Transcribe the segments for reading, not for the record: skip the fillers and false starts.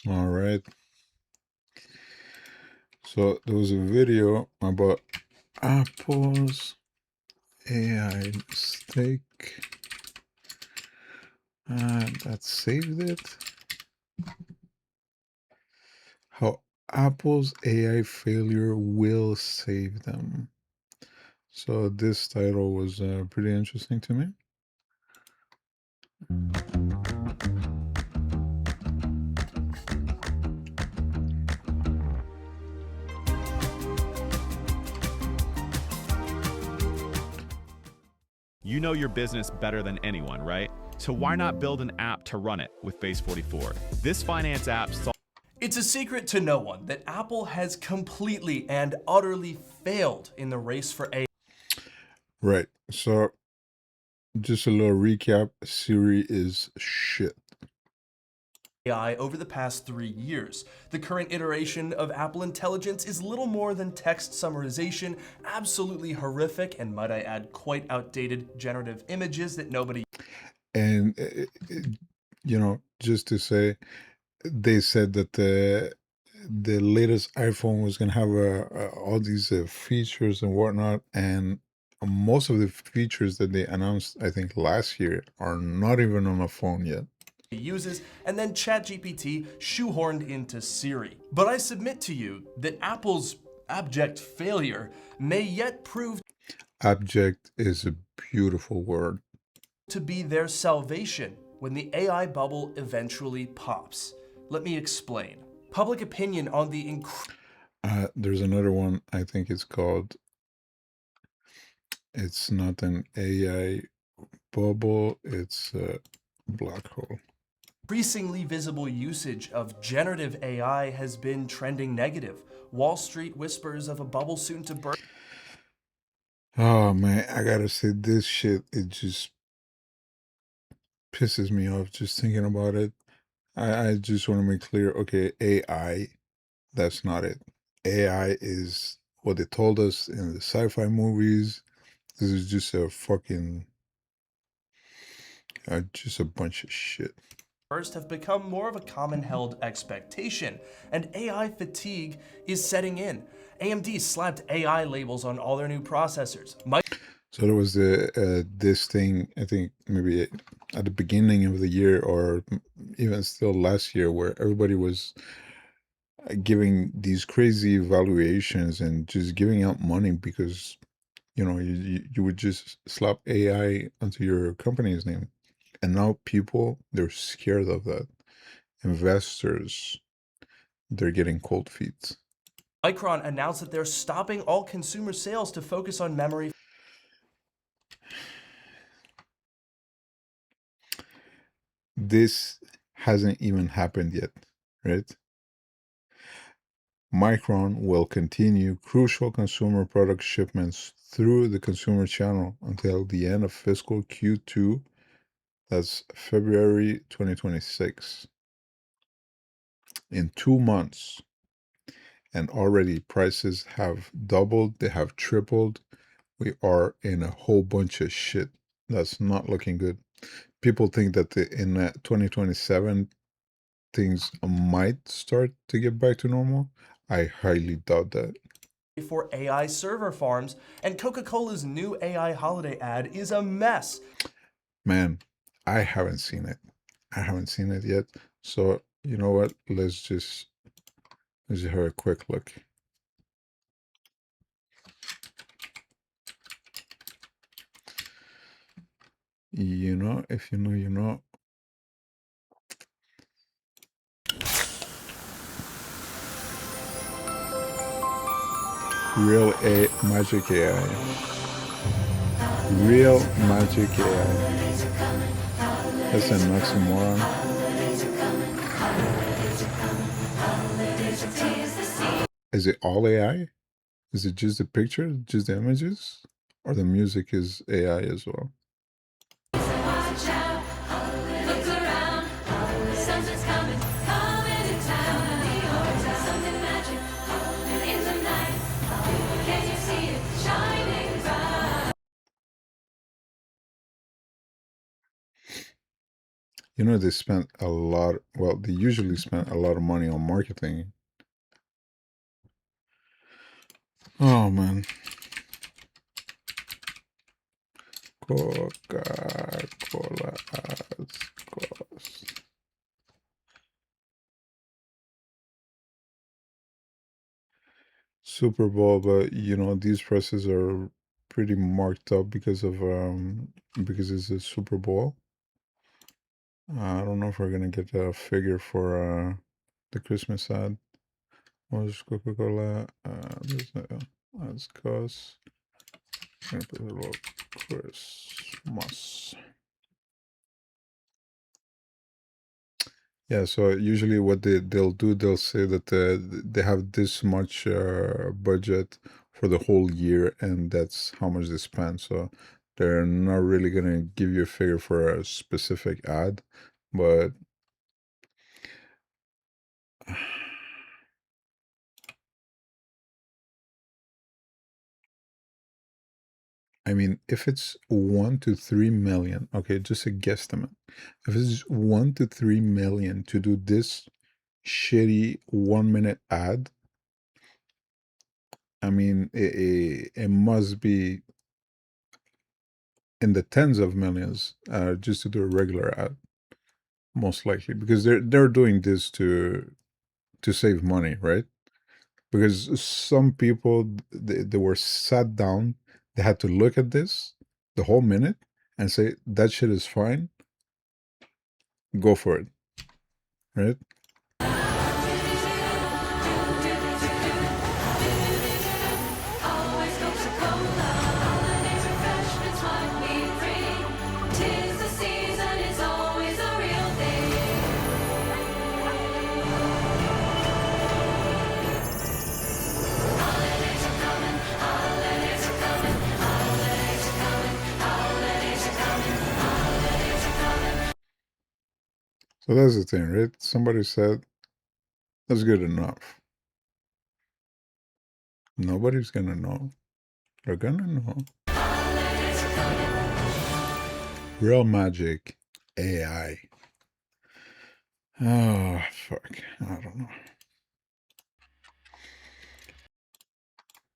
All right. So there was a video about Apple's AI mistake that saved it. How Apple's AI failure will save them. So this title was pretty interesting to me. You know your business better than anyone, right? So why not build an app to run it with Base44? This finance app It's a secret to no one that Apple has completely and utterly failed in the race for AI. Right. So just a little recap. Siri is shit. Over the past 3 years. The current iteration of Apple Intelligence is little more than text summarization, absolutely horrific, and might I add, quite outdated generative images that nobody. And just to say, they said that the latest iPhone was gonna have all these features and whatnot, and most of the features that they announced, I think last year, are not even on a phone yet. Uses, and then ChatGPT shoehorned into Siri. But I submit to you that Apple's abject failure may yet prove Abject is a beautiful word. to be their salvation when the AI bubble eventually pops. Let me explain. Public opinion on the There's another one, I think it's called, it's not an AI bubble, it's a black hole. increasingly visible usage of generative AI has been trending negative. Wall Street whispers of a bubble soon to burst. Oh man, I gotta say this shit, it just pisses me off just thinking about it. I just want to make clear, okay, AI, that's not it. AI is what they told us in the sci-fi movies. This is just a fucking, just a bunch of shit. Have become more of a common held expectation, and AI fatigue is setting in. AMD slapped AI labels on all their new processors. So there was this thing, I think maybe at the beginning of the year or even still last year, where everybody was giving these crazy valuations and just giving out money because you would just slap AI onto your company's name. And now people, they're scared of that. Investors, they're getting cold feet. Micron announced that they're stopping all consumer sales to focus on memory. This hasn't even happened yet, right? Micron will continue crucial consumer product shipments through the consumer channel until the end of fiscal Q2, that's February 2026. In 2 months, and already prices have doubled, they have tripled. We are in a whole bunch of shit that's not looking good. People think that in 2027 things might start to get back to normal. I highly doubt that. For AI server farms, and Coca-Cola's new AI holiday ad is a mess. Man, I haven't seen it. I haven't seen it yet. So, you know what? Let's just have a quick look. You know, if you know, you know. Real A Magic AI. Real Magic AI. That's an oxymoron. Is it all AI? Is it just the picture, just the images? Or the music is AI as well? You know, they spent a lot. Well, they usually spend a lot of money on marketing. Oh man. Coca-Cola ads cost. Super Bowl, but you know, these prices are pretty marked up because it's a Super Bowl. I don't know if we're gonna get a figure for the Christmas ad. What is Coca-Cola? Ads cost. Gonna put a little Christmas. Yeah, so usually what they'll do, they'll say that they have this much budget for the whole year, and that's how much they spend. So they're not really gonna give you a figure for a specific ad, but I mean, if it's 1 to 3 million, okay, just a guesstimate. If it's 1 to 3 million to do this shitty 1 minute ad, I mean, it must be in the tens of millions just to do a regular ad, most likely, because they're doing this to save money, right? Because some people they were sat down, they had to look at this the whole minute and say that shit is fine, go for it, right? Always Coca-Cola. Holidays refreshments might be free. 'Tis the season, it's always a real thing. Holidays are coming, holidays are coming, holidays are coming, holidays are coming, holidays are coming. So that's the thing, right? Somebody said that's good enough. Nobody's gonna know. They're gonna know. Holidays are coming. Real magic AI. Oh fuck, I don't know.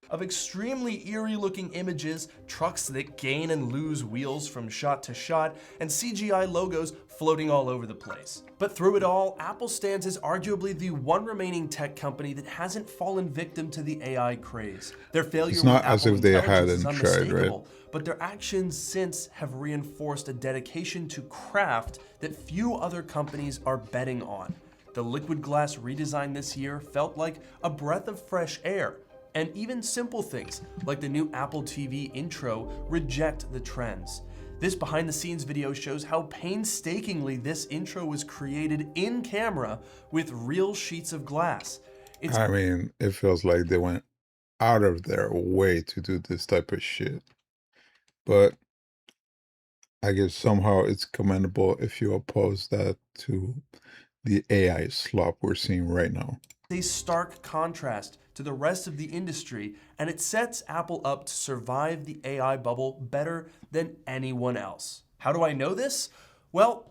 Of extremely eerie looking images, trucks that gain and lose wheels from shot to shot, and CGI logos floating all over the place. But through it all, Apple stands as arguably the one remaining tech company that hasn't fallen victim to the AI craze. Their failure It's not with as Apple if they Intelligence is hadn't tried, right? unmistakable, but their actions since have reinforced a dedication to craft that few other companies are betting on. The liquid glass redesign this year felt like a breath of fresh air. And even simple things like the new Apple TV intro reject the trends. This behind the scenes video shows how painstakingly this intro was created in camera with real sheets of glass. It's I mean, it feels like they went out of their way to do this type of shit. But I guess somehow it's commendable if you oppose that to the AI slop we're seeing right now. a stark contrast to the rest of the industry, and it sets Apple up to survive the AI bubble better than anyone else. How do I know this? Well,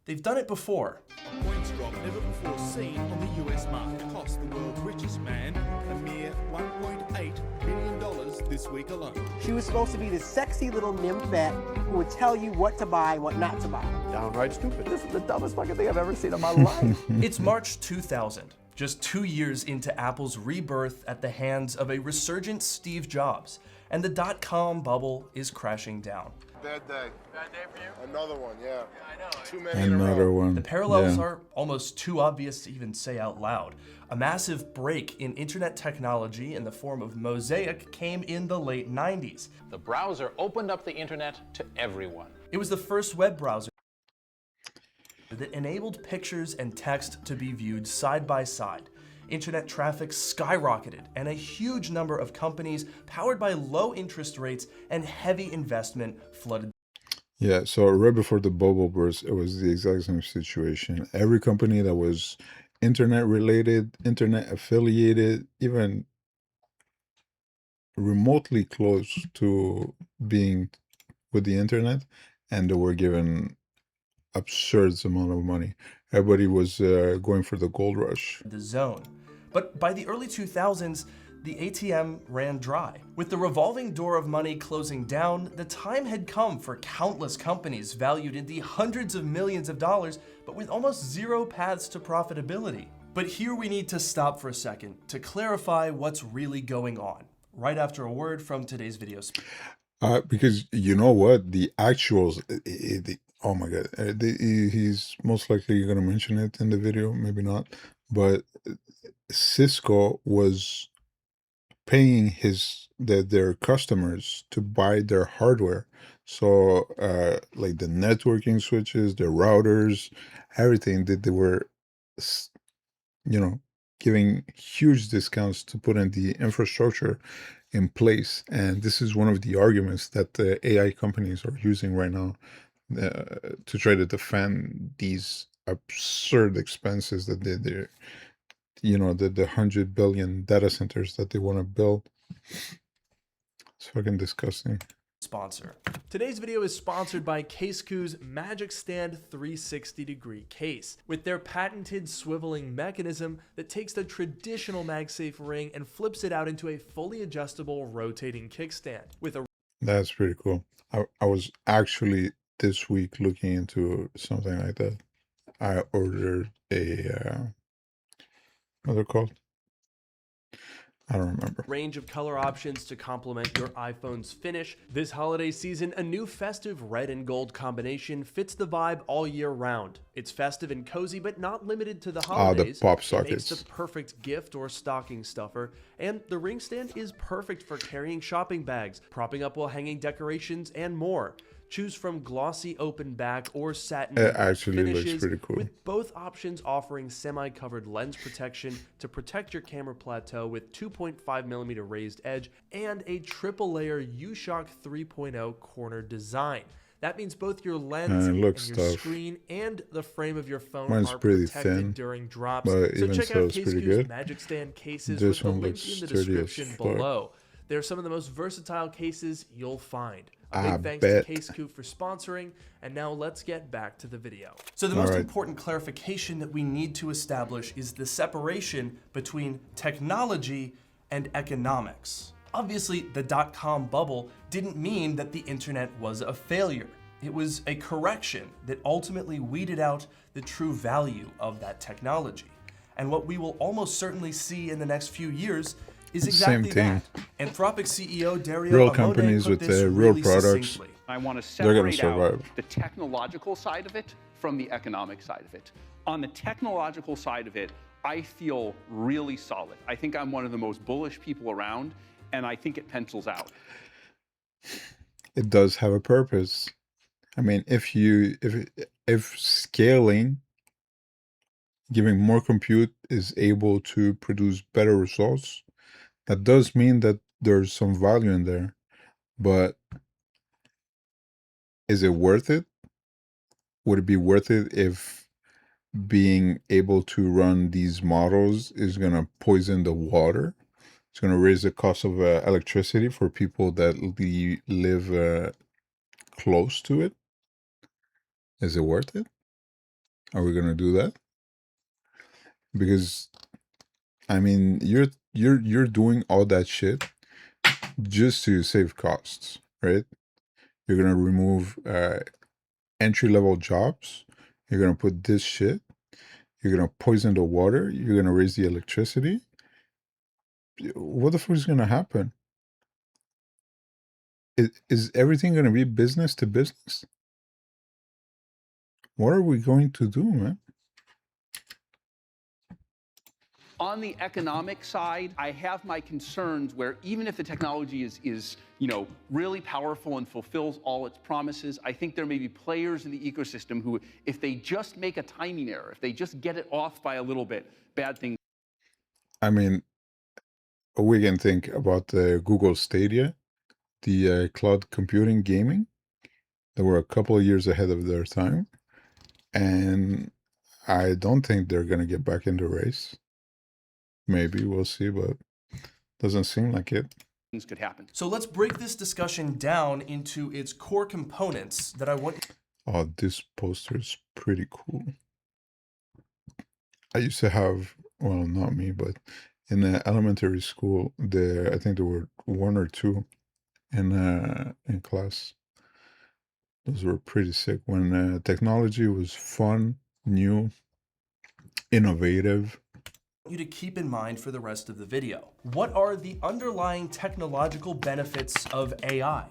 they've done it before. Coins drop never before seen on the US market cost the world's richest man a mere $1.8 billion this week alone. She was supposed to be this sexy little nymphette who would tell you what to buy and what not to buy. Downright stupid. This is the dumbest fucking thing I've ever seen in my life. It's March 2000, just 2 years into Apple's rebirth at the hands of a resurgent Steve Jobs, and the dot-com bubble is crashing down. Bad day. Bad day for you? Another one, yeah. I know. Too many in a Another row. one. The parallels Yeah. are almost too obvious to even say out loud. A massive break in internet technology in the form of Mosaic came in the late 90s. The browser opened up the internet to everyone. It was the first web browser that enabled pictures and text to be viewed side by side. Internet traffic skyrocketed, and a huge number of companies powered by low interest rates and heavy investment flooded. Yeah, so right before the bubble burst, it was the exact same situation. Every company that was internet related, internet affiliated, even remotely close to being with the internet, and they were given absurd amount of money. Everybody was going for the gold rush. The zone. But by the early 2000s, the ATM ran dry. With the revolving door of money closing down, the time had come for countless companies valued in the hundreds of millions of dollars, but with almost zero paths to profitability. But here we need to stop for a second to clarify what's really going on, right after a word from today's video sponsor. Because you know what? The actuals, oh my God, he's most likely going to mention it in the video, maybe not, but Cisco was paying their customers to buy their hardware. So like the networking switches, the routers, everything that they were, you know, giving huge discounts to put in the infrastructure in place. And this is one of the arguments that the AI companies are using right now to try to defend these absurd expenses that they're you know, the 100 billion data centers that they want to build. It's fucking disgusting. Sponsor. Today's video is sponsored by Casecoo's Magic Stand 360-degree case. With their patented swiveling mechanism that takes the traditional MagSafe ring and flips it out into a fully adjustable rotating kickstand. With a That's pretty cool. I was actually this week looking into something like that. I ordered a what they're called? I don't remember. range of color options to complement your iPhone's finish. This holiday season, a new festive red and gold combination fits the vibe all year round. It's festive and cozy, but not limited to the holidays. The pop It sockets. makes the perfect gift or stocking stuffer. And the ring stand is perfect for carrying shopping bags, propping up while hanging decorations, and more. Choose from glossy open back or satin It actually finishes, looks pretty cool. with both options offering semi-covered lens protection to protect your camera plateau with 2.5mm raised edge and a triple-layer U-Shock 3.0 corner design. That means both your lens and your looks tough. screen and the frame of your phone Mine's are pretty protected thin, during drops. but So even check so, out it's pretty Casecoo's good. Magic Stand cases This with the one link looks in the sturdy as description fuck. below. They're some of the most versatile cases you'll find. A I big thanks bet. to Casecoo for sponsoring, and now let's get back to the video. So the All most right. important clarification that we need to establish is the separation between technology and economics. Obviously, the dot-com bubble didn't mean that the internet was a failure. It was a correction that ultimately weeded out the true value of that technology. And what we will almost certainly see in the next few years is exactly Same thing. that. Anthropic CEO Dario Real Amodei companies put with this real really products. succinctly. I want to They're gonna separate out survive. the technological side of it from the economic side of it. On the technological side of it, I feel really solid. I think I'm one of the most bullish people around, and I think it pencils out. It does have a purpose. I mean, if scaling, giving more compute is able to produce better results, that does mean that there's some value in there. But is it worth it? Would it be worth it if being able to run these models is going to poison the water? It's going to raise the cost of electricity for people that live close to it. Is it worth it? Are we going to do that? Because I mean, you're doing all that shit just to save costs, right? You're going to remove entry-level jobs. You're going to put this shit. You're going to poison the water. You're going to raise the electricity. What the fuck is going to happen? Is everything going to be business to business? What are we going to do, man? On the economic side, I have my concerns where even if the technology is really powerful and fulfills all its promises, I think there may be players in the ecosystem who, if they just make a timing error, if they just get it off by a little bit, bad things. I mean, we can think about Google Stadia, the cloud computing gaming. They were a couple of years ahead of their time. And I don't think they're going to get back in the race. Maybe, we'll see, but doesn't seem like it. Things could happen. So let's break this discussion down into its core components that I want. Oh, this poster is pretty cool. I used to have, well, not me, but in elementary school, I think there were one or two in class. Those were pretty sick when technology was fun, new, innovative. You to keep in mind for the rest of the video. What are the underlying technological benefits of AI?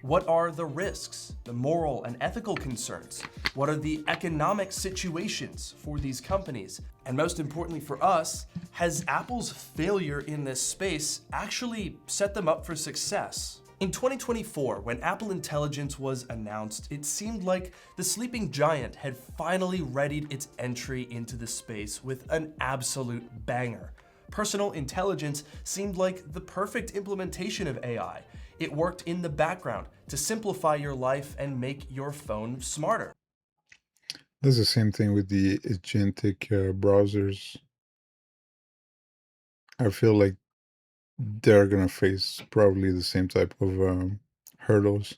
What are the risks, the moral and ethical concerns? What are the economic situations for these companies? And most importantly for us, has Apple's failure in this space actually set them up for success? In 2024, when Apple Intelligence was announced, it seemed like the sleeping giant had finally readied its entry into the space with an absolute banger. Personal intelligence seemed like the perfect implementation of AI. It worked in the background to simplify your life and make your phone smarter. That's the same thing with the agentic browsers. I feel like they're gonna face probably the same type of hurdles.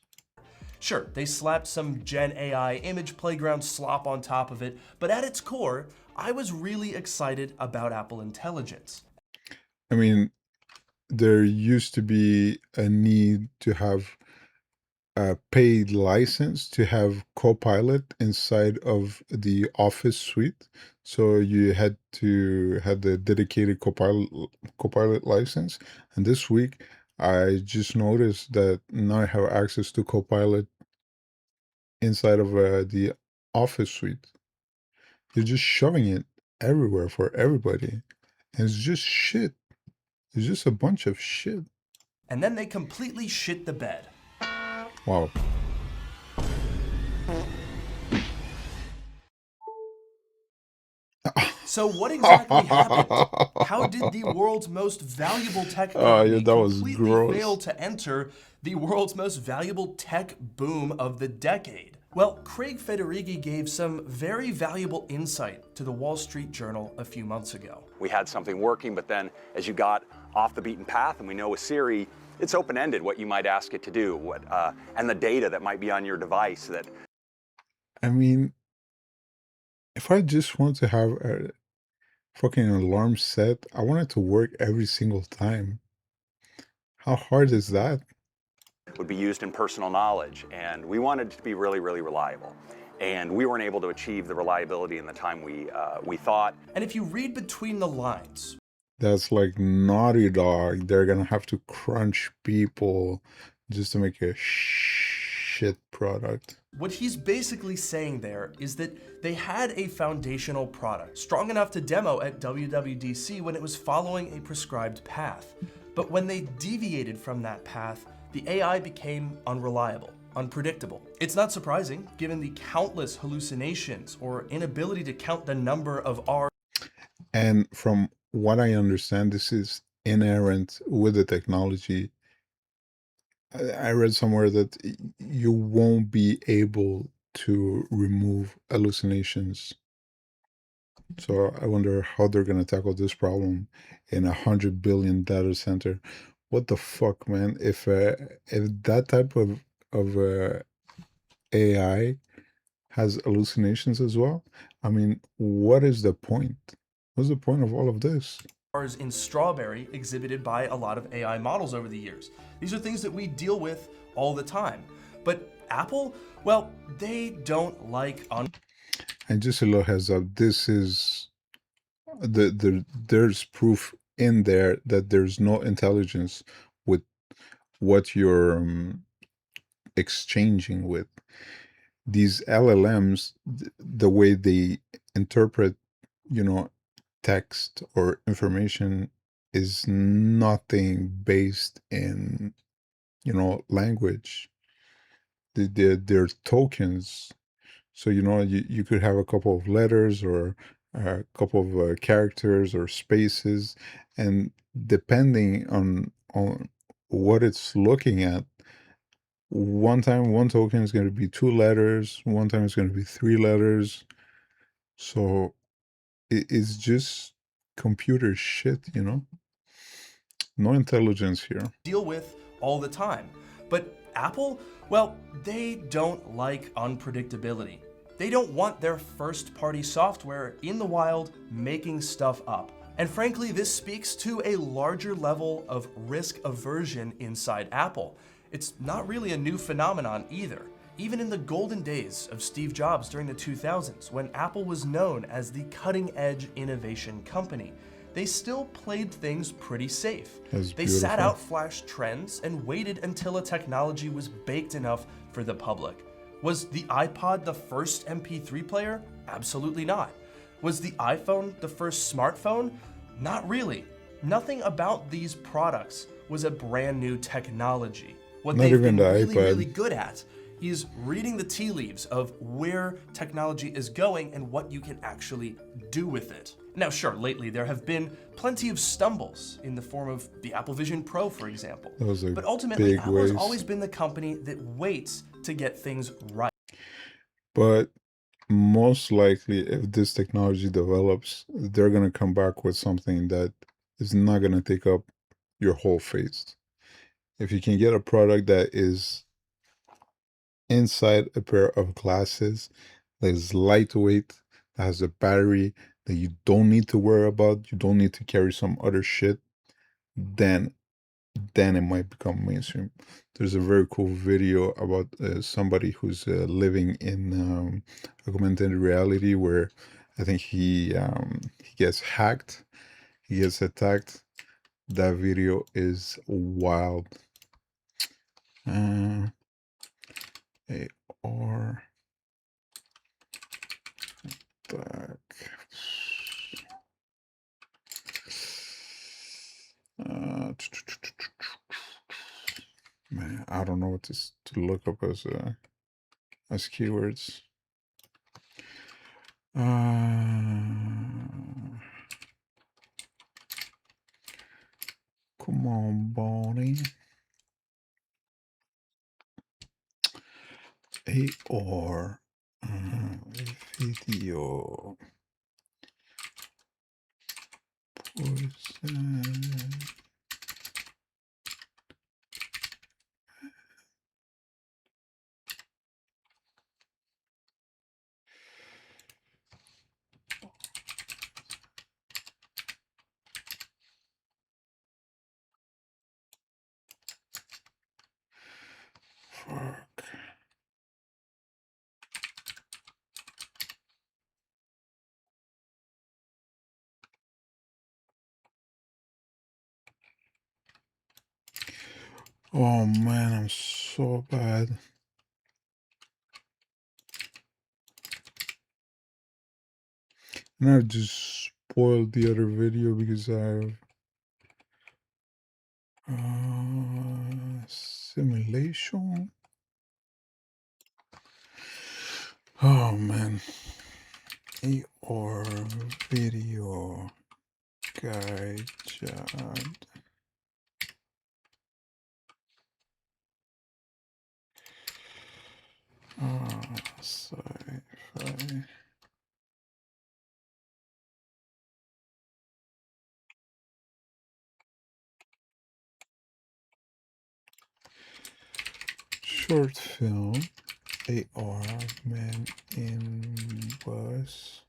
Sure, they slapped some Gen AI image playground slop on top of it, but at its core, I was really excited about Apple Intelligence. I mean, there used to be a need to have a paid license to have Copilot inside of the Office suite. So you had to have the dedicated Copilot license. And this week, I just noticed that now I have access to Copilot inside of the Office suite. They're just shoving it everywhere for everybody. And it's just shit. It's just a bunch of shit. And then they completely shit the bed. Wow. So what exactly happened? How did the world's most valuable tech company that was completely gross. fail to enter the world's most valuable tech boom of the decade? Well, Craig Federighi gave some very valuable insight to the Wall Street Journal a few months ago. We had something working, but then as you got off the beaten path, and we know with Siri, it's open-ended what you might ask it to do, and the data that might be on your device that... I mean, if I just want to have a fucking alarm set, I want it to work every single time. How hard is that? Would be used in personal knowledge, and we wanted it to be really, really reliable. And we weren't able to achieve the reliability in the time we thought. And if you read between the lines, That's like Naughty Dog. They're gonna have to crunch people just to make a shit product. what he's basically saying there is that they had a foundational product, strong enough to demo at WWDC when it was following a prescribed path. But when they deviated from that path, the AI became unreliable, unpredictable. It's not surprising, given the countless hallucinations or inability to count the number of R's. And from what I understand, this is inherent with the technology. I read somewhere that you won't be able to remove hallucinations. So I wonder how they're gonna tackle this problem in 100 billion data center. What the fuck, man? If that type of AI has hallucinations as well, I mean, what is the point? What's the point of all of this? In Strawberry exhibited by a lot of AI models over the years. These are things that we deal with all the time. But Apple, well, they don't like And just a little heads up, this is there's proof in there that there's no intelligence with what you're exchanging with. These LLMs, the way they interpret, text or information is nothing based in, language. They're tokens. So, you could have a couple of letters or a couple of characters or spaces, and depending on what it's looking at, one time one token is going to be 2 letters, one time it's going to be 3 letters. So it's just computer shit, no intelligence here. deal with all the time. But Apple? Well, they don't like unpredictability. They don't want their first-party software in the wild making stuff up. And frankly, this speaks to a larger level of risk aversion inside Apple. It's not really a new phenomenon either. Even in the golden days of Steve Jobs during the 2000s, when Apple was known as the cutting-edge innovation company, they still played things pretty safe. They sat out flash trends and waited until a technology was baked enough for the public. Was the iPod the first MP3 player? Absolutely not. Was the iPhone the first smartphone? Not really. Nothing about these products was a brand new technology. What they've been really good at is reading the tea leaves of where technology is going and what you can actually do with it. Now, sure, lately there have been plenty of stumbles in the form of the Apple Vision Pro, for example. But ultimately, Apple has always been the company that waits to get things right. But most likely, if this technology develops, they're going to come back with something that is not going to take up your whole face. If you can get a product that is inside a pair of glasses, that is lightweight, that has a battery that you don't need to worry about, you don't need to carry some other shit, then it might become mainstream. There's a very cool video about somebody who's living in augmented reality, where I think he gets hacked, he gets attacked. That video is wild. AR back. Man, I don't know what to look up as keywords. Come on, Bonnie. AR video. Poison. Fuck. Oh man, I'm so bad. And I've just spoiled the other video because I've simulation. Oh man. AR video guide job. Sci-fi. Short film. AR man in bus.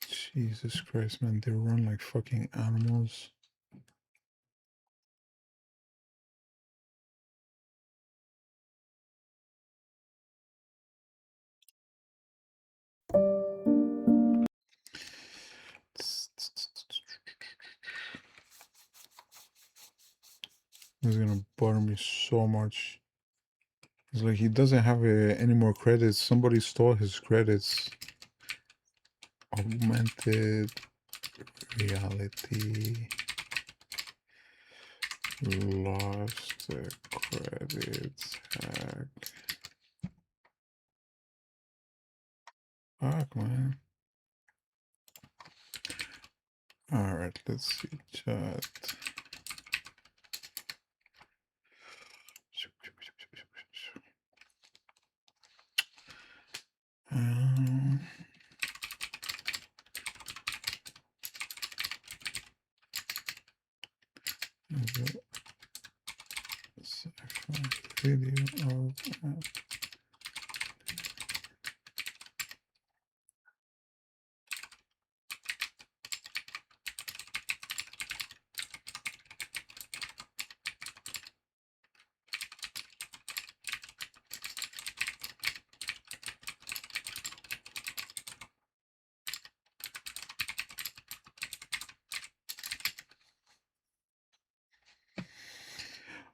Jesus Christ, man, they run like fucking animals. It's gonna bother me so much. It's like he doesn't have any more credits. Somebody stole his credits. Augmented reality. Lost the credits. Hack. Fuck, man. Alright, let's see. Chat. Sci-fi. Video of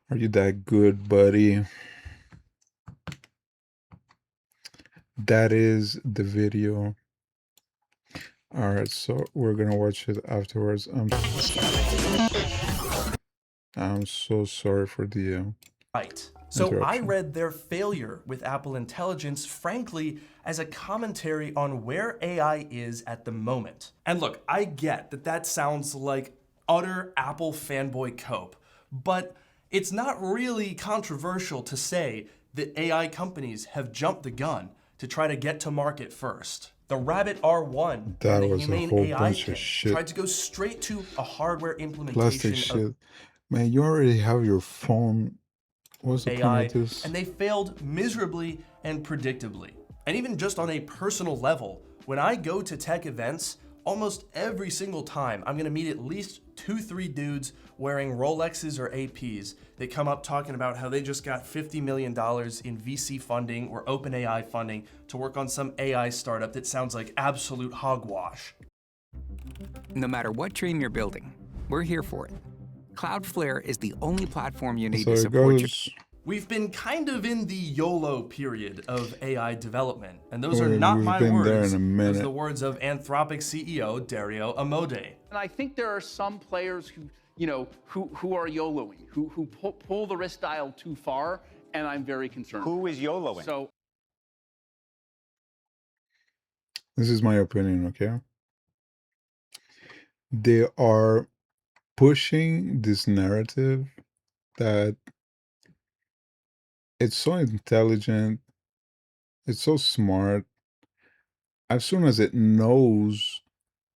Are you that good, buddy? That is the video. All right, so we're gonna watch it afterwards. I'm so sorry for the Right. So I interruption. read their failure with Apple Intelligence, frankly, as a commentary on where AI is at the moment. And look, I get that that sounds like utter Apple fanboy cope, but it's not really controversial to say that AI companies have jumped the gun to try to get to market first. The Rabbit R1 That and the was a Humane whole AI bunch of kit shit. tried to go straight to a hardware Plastic implementation shit. of Man, you already have your phone. What's the AI, point of this? and they failed miserably and predictably. And even just on a personal level, when I go to tech events, almost every single time I'm gonna meet at least 2-3 dudes wearing Rolexes or APs that come up talking about how they just got $50 million in VC funding or OpenAI funding to work on some AI startup that sounds like absolute hogwash. No matter what dream you're building, we're here for it. Cloudflare is the only platform you need So to it support your... goes. We've been kind of in the YOLO period of AI development, and those are We've not my been there words. in a Those are minute. the words of Anthropic CEO Dario Amodei. And I think there are some players who, who are YOLOing, who pull the risk dial too far, and I'm very concerned. Who is YOLOing? So This is my opinion, okay? They are pushing this narrative that it's so intelligent, it's so smart. As soon as it knows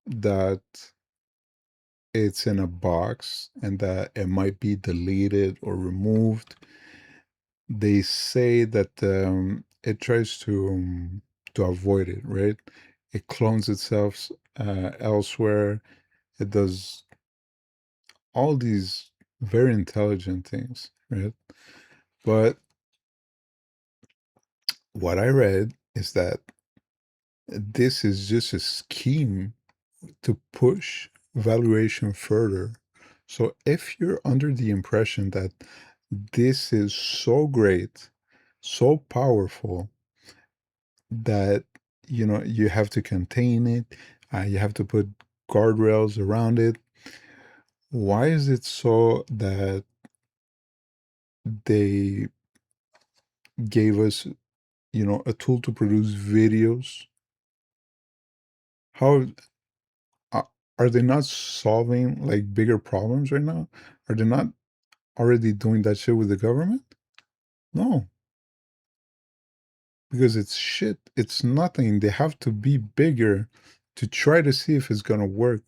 that it's in a box and that it might be deleted or removed, they say that it tries to avoid it, right? It clones itself elsewhere. It does all these very intelligent things, right? But what I read is that this is just a scheme to push valuation further. So if you're under the impression that this is so great, so powerful, that you have to contain it, you have to put guardrails around it, why is it so that they gave us a tool to produce videos? How are they not solving like bigger problems right now? Are they not already doing that shit with the government? No, because it's shit. It's nothing. They have to be bigger to try to see if it's gonna work,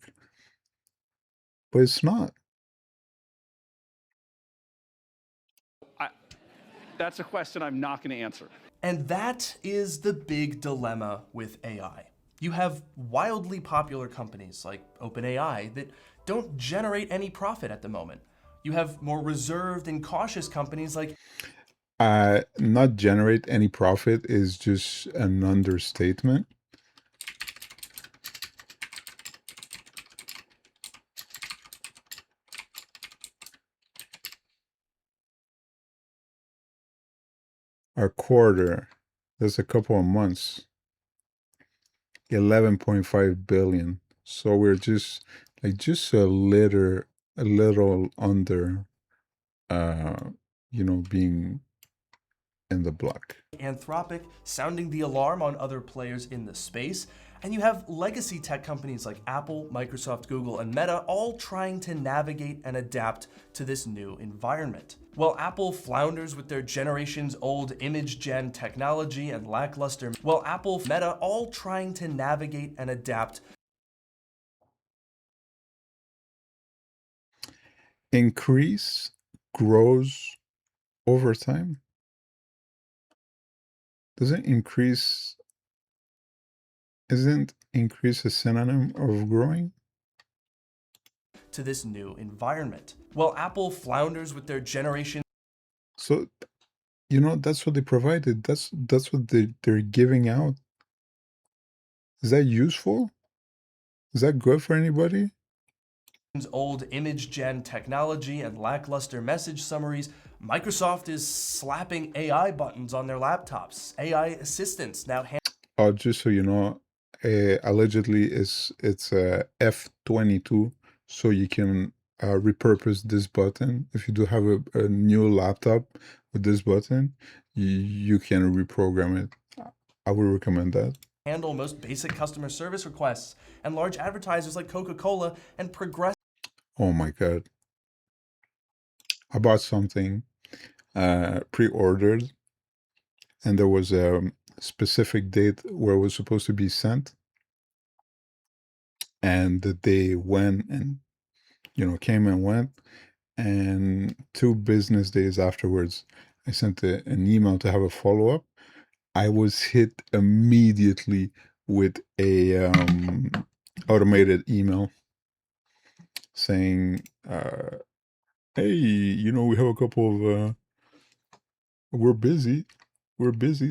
but it's not. that's a question I'm not going to answer. And that is the big dilemma with AI. You have wildly popular companies like OpenAI that don't generate any profit at the moment. You have more reserved and cautious companies like Not generate any profit is just an understatement. A quarter, that's a couple of months, 11.5 billion. So we're just a little under being in the black. Anthropic sounding the alarm on other players in the space, and you have legacy tech companies like Apple, Microsoft, Google, and Meta all trying to navigate and adapt to this new environment. While Apple flounders with their generations old image gen technology and lackluster, Meta all trying to navigate and adapt. Increase grows over time. Doesn't increase, isn't increase a synonym of growing? To this new environment. While Apple flounders with their generation So, you know, that's what they provided. That's what they're giving out. Is that useful? Is that good for anybody? old image gen technology and lackluster message summaries, Microsoft is slapping AI buttons on their laptops. AI assistants now Oh, just so you know, allegedly it's F22, so you can repurpose this button. If you do have a new laptop with this button, you can reprogram it. I would recommend that. handle most basic customer service requests, and large advertisers like Coca-Cola and Progressive. Oh my God. I bought something pre-ordered, and there was a specific date where it was supposed to be sent, and the day went and, you know, came and went, and 2 business days afterwards, I sent an email to have a follow-up. I was hit immediately with a automated email saying, hey, you know, we have a couple of we're busy,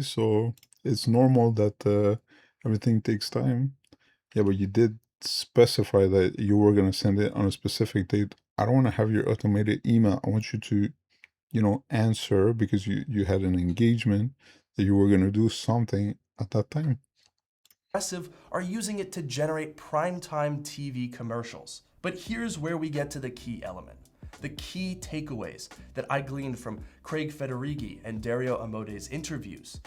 so it's normal that everything takes time. Yeah, but you did specify that you were going to send it on a specific date. I don't want to have your automated email. I want you to, you know, answer because you had an engagement that you were going to do something at that time. Progressive are using it to generate primetime TV commercials. But here's where we get to the key element. The key takeaways that I gleaned from Craig Federighi and Dario Amode's interviews.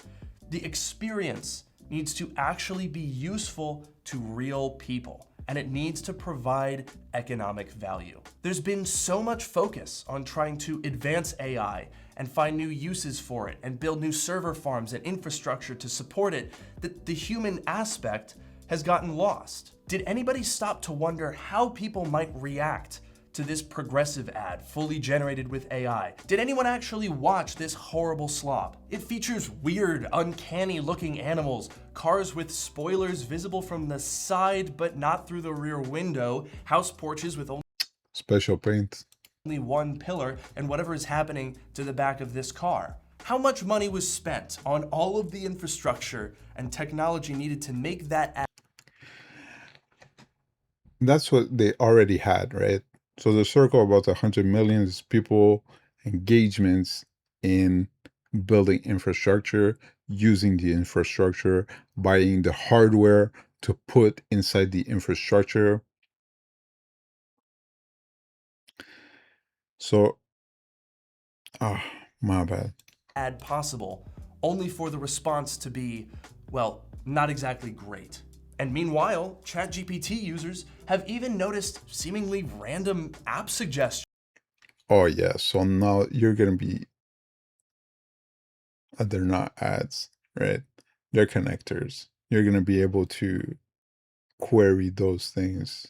The experience needs to actually be useful to real people, and it needs to provide economic value. There's been so much focus on trying to advance AI and find new uses for it and build new server farms and infrastructure to support it that the human aspect has gotten lost. Did anybody stop to wonder how people might react to this Progressive ad fully generated with AI? Did anyone actually watch this horrible slop? It features weird, uncanny looking animals, cars with spoilers visible from the side but not through the rear window, house porches with only Special paint. one pillar, and whatever is happening to the back of this car. How much money was spent on all of the infrastructure and technology needed to make that ad? That's what they already had, right? So the circle about 100 million is people engagements in building infrastructure, using the infrastructure, buying the hardware to put inside the infrastructure. So, my bad. Ad possible, only for the response to be, well, not exactly great. And meanwhile, ChatGPT users have even noticed seemingly random app suggestions. Oh yeah, so now you're gonna be, they're not ads, right? They're connectors. You're gonna be able to query those things.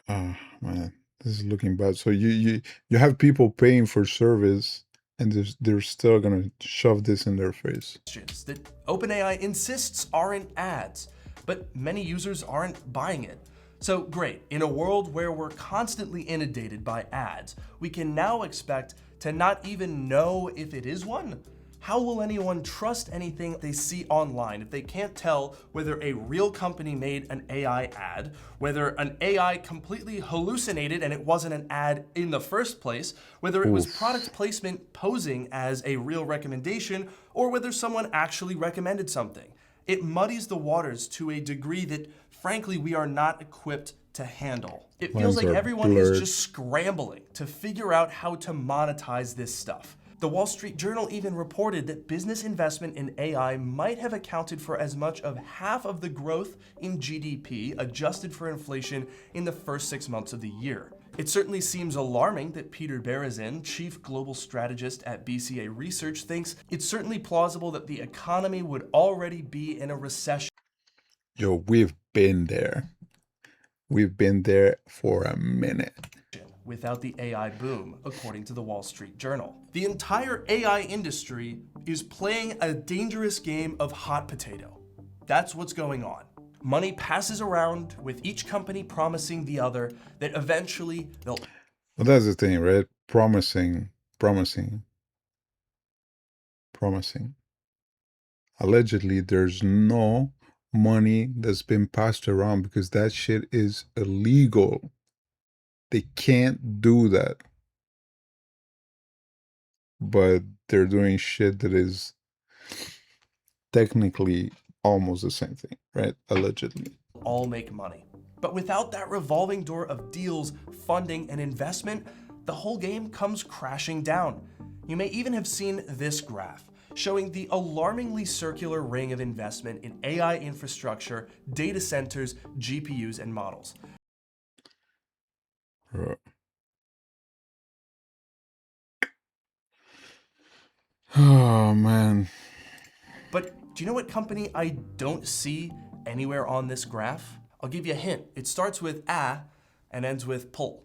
Oh man, this is looking bad. So you have people paying for service, and they're still gonna shove this in their face. That OpenAI insists aren't ads, but many users aren't buying it. So great, in a world where we're constantly inundated by ads, we can now expect to not even know if it is one. How will anyone trust anything they see online if they can't tell whether a real company made an AI ad, whether an AI completely hallucinated and it wasn't an ad in the first place, whether it was product placement posing as a real recommendation, or whether someone actually recommended something? It muddies the waters to a degree that, frankly, we are not equipped to handle. It feels like everyone is just scrambling to figure out how to monetize this stuff. The Wall Street Journal even reported that business investment in AI might have accounted for as much of half of the growth in GDP adjusted for inflation in the first 6 months of the year. It certainly seems alarming that Peter Berezin, chief global strategist at BCA Research, thinks it's certainly plausible that the economy would already be in a recession. Yo, we've been there. We've been there for a minute. without the AI boom, according to the Wall Street Journal. The entire AI industry is playing a dangerous game of hot potato. That's what's going on. Money passes around, with each company promising the other that eventually they'll... Well, that's the thing, right? Promising. Allegedly, there's no money that's been passed around because that shit is illegal. They can't do that. But they're doing shit that is technically almost the same thing, right? Allegedly. all make money. But without that revolving door of deals, funding, and investment, the whole game comes crashing down. You may even have seen this graph, showing the alarmingly circular ring of investment in AI infrastructure, data centers, GPUs, and models. Oh, man. But do you know what company I don't see anywhere on this graph? I'll give you a hint. It starts with A and ends with pull.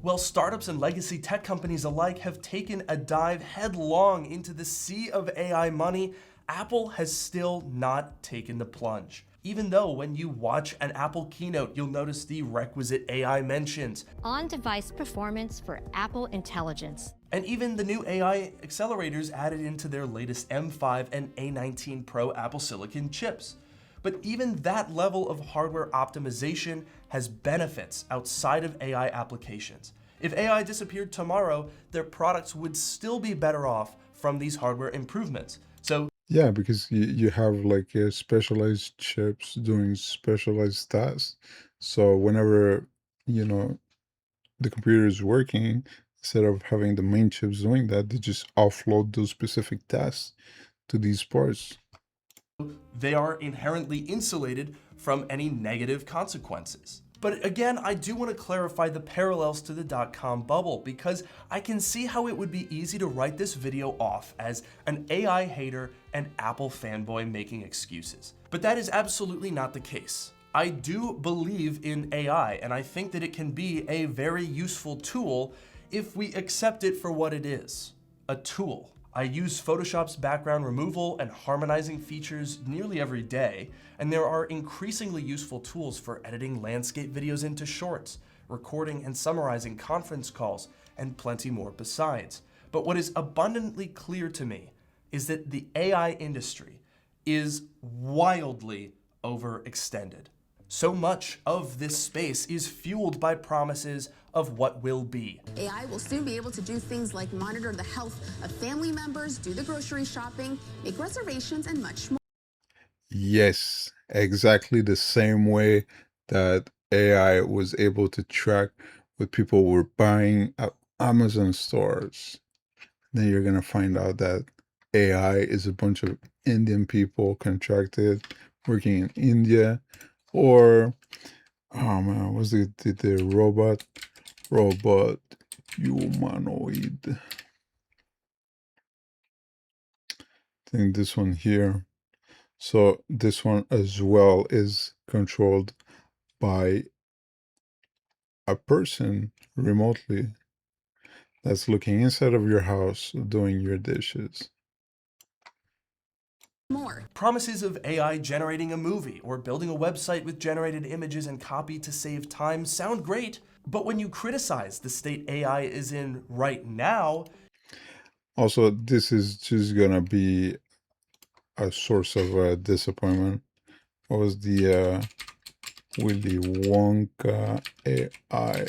Well, startups and legacy tech companies alike have taken a dive headlong into the sea of AI money. Apple has still not taken the plunge. Even though when you watch an Apple keynote, you'll notice the requisite AI mentions. On-device performance for Apple Intelligence. And even the new AI accelerators added into their latest M5 and A19 Pro Apple Silicon chips. But even that level of hardware optimization has benefits outside of AI applications. If AI disappeared tomorrow, their products would still be better off from these hardware improvements. So yeah, because you have like specialized chips doing specialized tasks. So whenever, you know, the computer is working, instead of having the main chips doing that, they just offload those specific tasks to these parts. They are inherently insulated from any negative consequences. But again, I do want to clarify the parallels to the dot-com bubble, because I can see how it would be easy to write this video off as an AI hater and Apple fanboy making excuses. But that is absolutely not the case. I do believe in AI, and I think that it can be a very useful tool if we accept it for what it is, a tool. I use Photoshop's background removal and harmonizing features nearly every day, and there are increasingly useful tools for editing landscape videos into shorts, recording and summarizing conference calls, and plenty more besides. But what is abundantly clear to me is that the AI industry is wildly overextended. So much of this space is fueled by promises of what will be. AI will soon be able to do things like monitor the health of family members, do the grocery shopping, make reservations, and much more. Yes, exactly the same way that AI was able to track what people were buying at Amazon stores. Then you're going to find out that AI is a bunch of Indian people contracted working in India. Or, oh man, what's the robot humanoid? I think this one here. So this one as well is controlled by a person remotely that's looking inside of your house doing your dishes. More. Promises of AI generating a movie or building a website with generated images and copy to save time sound great, but when you criticize the state AI is in right now... Also, this is just gonna be a source of disappointment. What was the Willy Wonka AI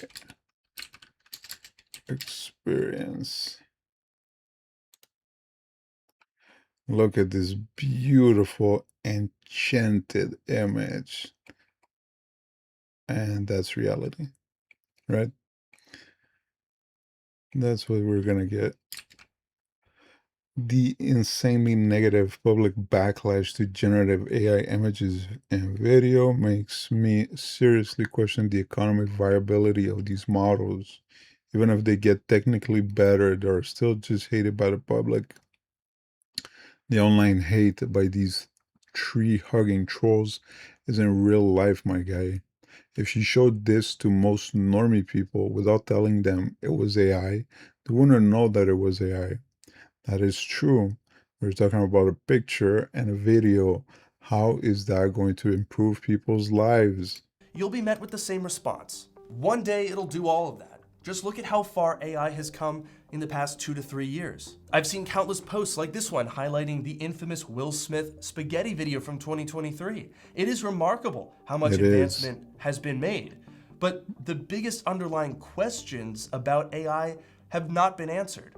experience? Look at this beautiful enchanted image. And that's reality, right? That's what we're gonna get. The insanely negative public backlash to generative AI images and video makes me seriously question the economic viability of these models. Even if they get technically better, they're still just hated by the public. The online hate by these tree-hugging trolls isn't real life, my guy. if you showed this to most normie people without telling them it was AI, they wouldn't know that it was AI. That is true. We're talking about a picture and a video. How is that going to improve people's lives? You'll be met with the same response. One day it'll do all of that. Just look at how far AI has come in the past 2 to 3 years. I've seen countless posts like this one highlighting the infamous Will Smith spaghetti video from 2023. It is remarkable how much advancement has been made. But the biggest underlying questions about AI have not been answered.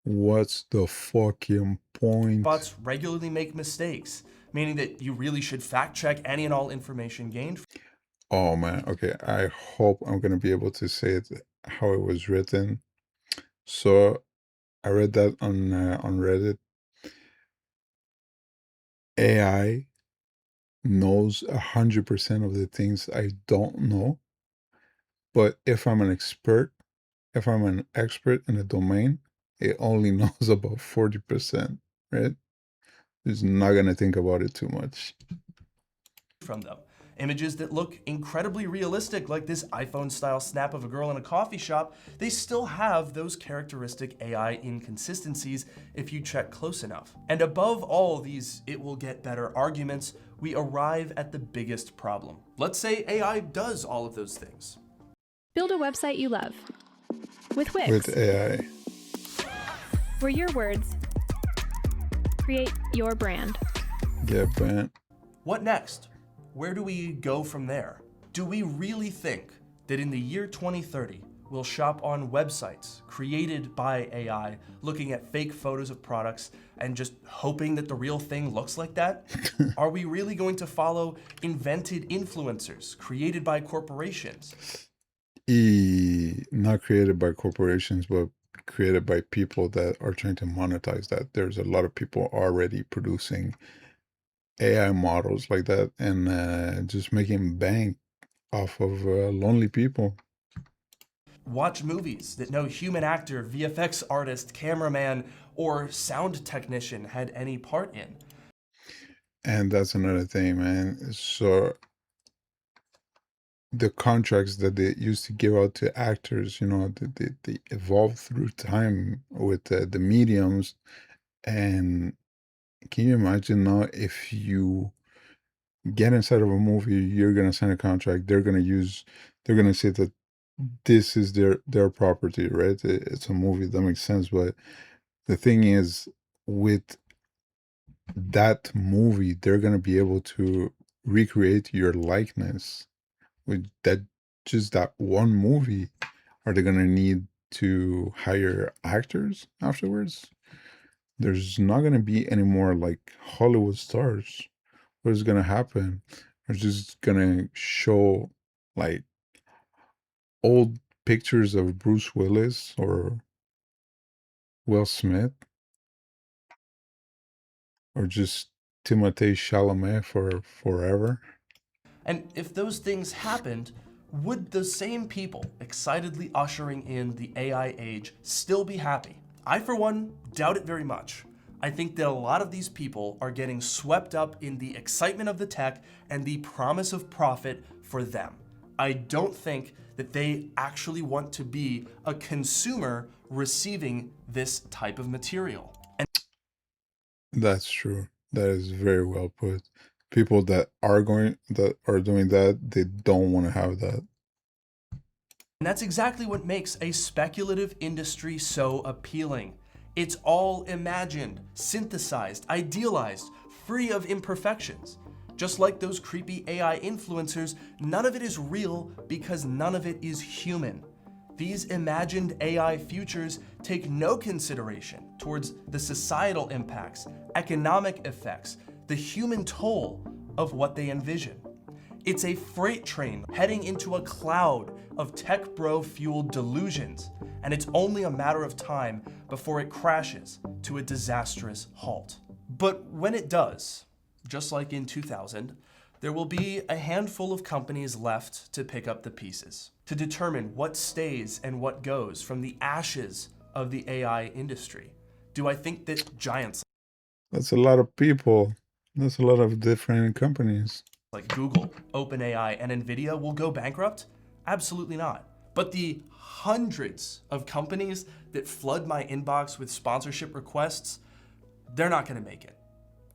What's the fucking point? Bots regularly make mistakes, meaning that you really should fact check any and all information gained. Oh man, okay. I hope I'm gonna be able to say it how it was written. So I read that on Reddit. AI knows 100% of the things I don't know, but if I'm an expert in a domain, it only knows about 40%, right? It's not gonna think about it too much. From them. Images that look incredibly realistic, like this iPhone-style snap of a girl in a coffee shop, they still have those characteristic AI inconsistencies if you check close enough. And above all these "it will get better" arguments, we arrive at the biggest problem. Let's say AI does all of those things. Build a website you love with Wix. With AI. Where your words create your brand. Yeah, brand. What next? Where do we go from there? Do we really think that in the year 2030, we'll shop on websites created by AI, looking at fake photos of products and just hoping that the real thing looks like that? Are we really going to follow invented influencers created by corporations? Not created by corporations, but created by people that are trying to monetize that. There's a lot of people already producing AI models like that and just making bank off of lonely people. Watch movies that no human actor, VFX artist, cameraman, or sound technician had any part in. And that's another thing, man. So the contracts that they used to give out to actors, you know, they evolved through time with the mediums. And can you imagine now if you get inside of a movie, you're gonna sign a contract, they're gonna say that this is their property, right? It's a movie, that makes sense. But the thing is, with that movie, they're gonna be able to recreate your likeness with just that one movie. Are they gonna need to hire actors afterwards? There's not gonna be any more like Hollywood stars. What is gonna happen? They're just gonna show like old pictures of Bruce Willis or Will Smith, or just Timothée Chalamet for forever. And if those things happened, would the same people excitedly ushering in the AI age still be happy? I, for one, doubt it very much. I think that a lot of these people are getting swept up in the excitement of the tech and the promise of profit for them. I don't think that they actually want to be a consumer receiving this type of material. And that's true. That is very well put. People that are doing that, they don't want to have that. And that's exactly what makes a speculative industry so appealing. It's all imagined, synthesized, idealized, free of imperfections. Just like those creepy AI influencers, none of it is real because none of it is human. These imagined AI futures take no consideration towards the societal impacts, economic effects, the human toll of what they envision. It's a freight train heading into a cloud of tech bro fueled delusions, and it's only a matter of time before it crashes to a disastrous halt. But when it does, just like in 2000, there will be a handful of companies left to pick up the pieces, to determine what stays and what goes from the ashes of the AI industry. Do I think that giants... That's a lot of people. That's a lot of different companies. like Google, OpenAI, and NVIDIA will go bankrupt? Absolutely not. But the hundreds of companies that flood my inbox with sponsorship requests, they're not gonna make it.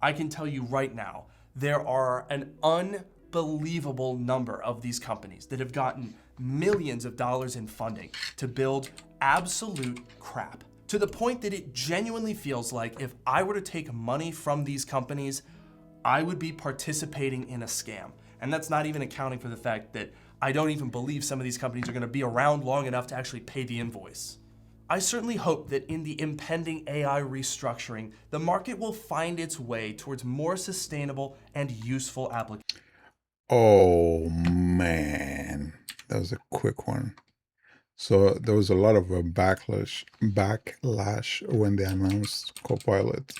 I can tell you right now, there are an unbelievable number of these companies that have gotten millions of dollars in funding to build absolute crap, to the point that it genuinely feels like if I were to take money from these companies, I would be participating in a scam. And that's not even accounting for the fact that I don't even believe some of these companies are gonna be around long enough to actually pay the invoice. I certainly hope that in the impending AI restructuring, the market will find its way towards more sustainable and useful applications. Oh man, that was a quick one. So there was a lot of a backlash when they announced Copilot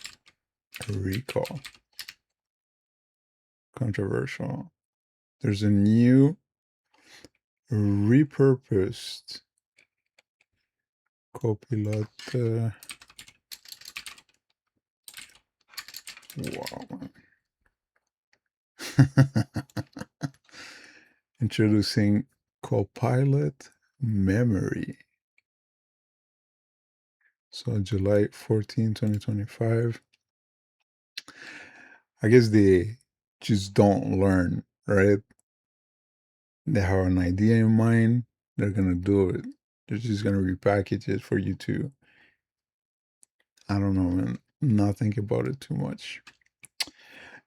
recall. Controversial. There's a new repurposed Copilot. Wow, man. Introducing Copilot Memory. So July 14, 2025. I guess they just don't learn, right? They have an idea in mind, they're gonna do it. They're just gonna repackage it for you to, I don't know, man, not think about it too much.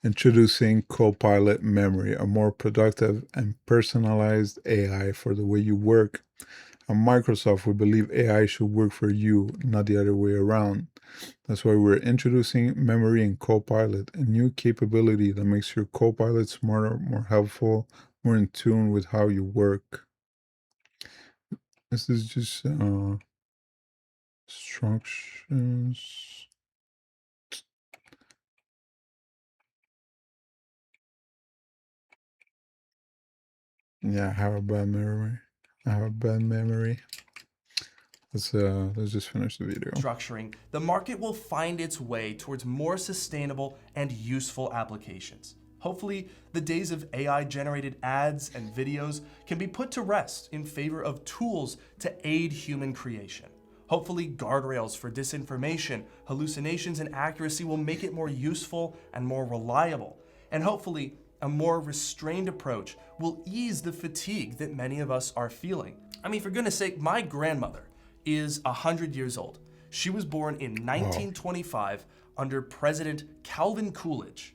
Introducing Copilot Memory, a more productive and personalized AI for the way you work. At Microsoft, we believe AI should work for you, not the other way around. That's why we're introducing Memory in Copilot, a new capability that makes your Copilot smarter, more helpful, more in tune with how you work. This is just instructions. Yeah, I have a bad memory. Let's just finish the video. Structuring, the market will find its way towards more sustainable and useful applications. Hopefully, the days of AI-generated ads and videos can be put to rest in favor of tools to aid human creation. Hopefully, guardrails for disinformation, hallucinations, and accuracy will make it more useful and more reliable. And hopefully, a more restrained approach will ease the fatigue that many of us are feeling. I mean, for goodness sake, my grandmother is 100 years old. She was born in 1925 under President Calvin Coolidge.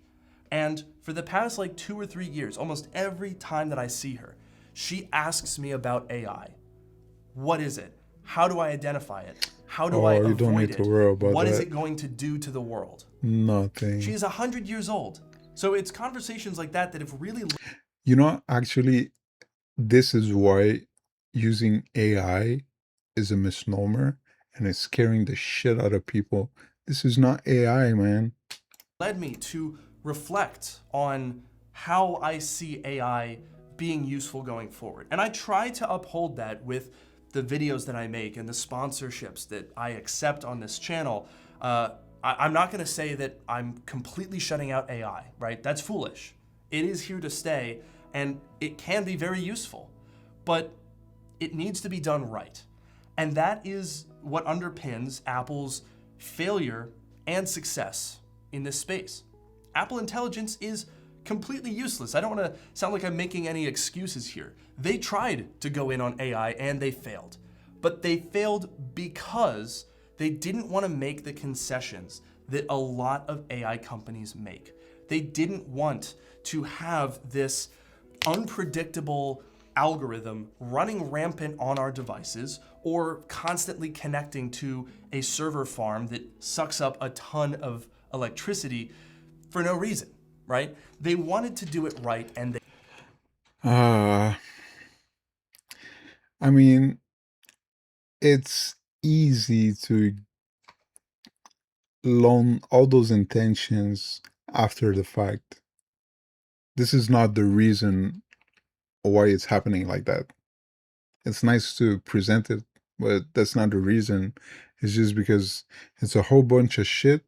And for the past like 2 or 3 years, almost every time that I see her, she asks me about AI. What is it? How do I identify it? How do I avoid it? You don't need to worry about What that. is it going to do to the world? Nothing. She's 100 years old. So it's conversations like that that have really... You know, actually, this is why using AI is a misnomer and it's scaring the shit out of people. This is not AI, man. Led me to reflect on how I see AI being useful going forward. And I try to uphold that with the videos that I make and the sponsorships that I accept on this channel. I'm not gonna say that I'm completely shutting out AI, right? That's foolish. It is here to stay and it can be very useful, but it needs to be done right. And that is what underpins Apple's failure and success in this space. Apple Intelligence is completely useless. I don't want to sound like I'm making any excuses here. They tried to go in on AI and they failed. But they failed because they didn't want to make the concessions that a lot of AI companies make. They didn't want to have this unpredictable algorithm running rampant on our devices or constantly connecting to a server farm that sucks up a ton of electricity for no reason, right? They wanted to do it right and they... I mean, it's easy to loan all those intentions after the fact. This is not the reason why it's happening like that. It's nice to present it, but that's not the reason. It's just because it's a whole bunch of shit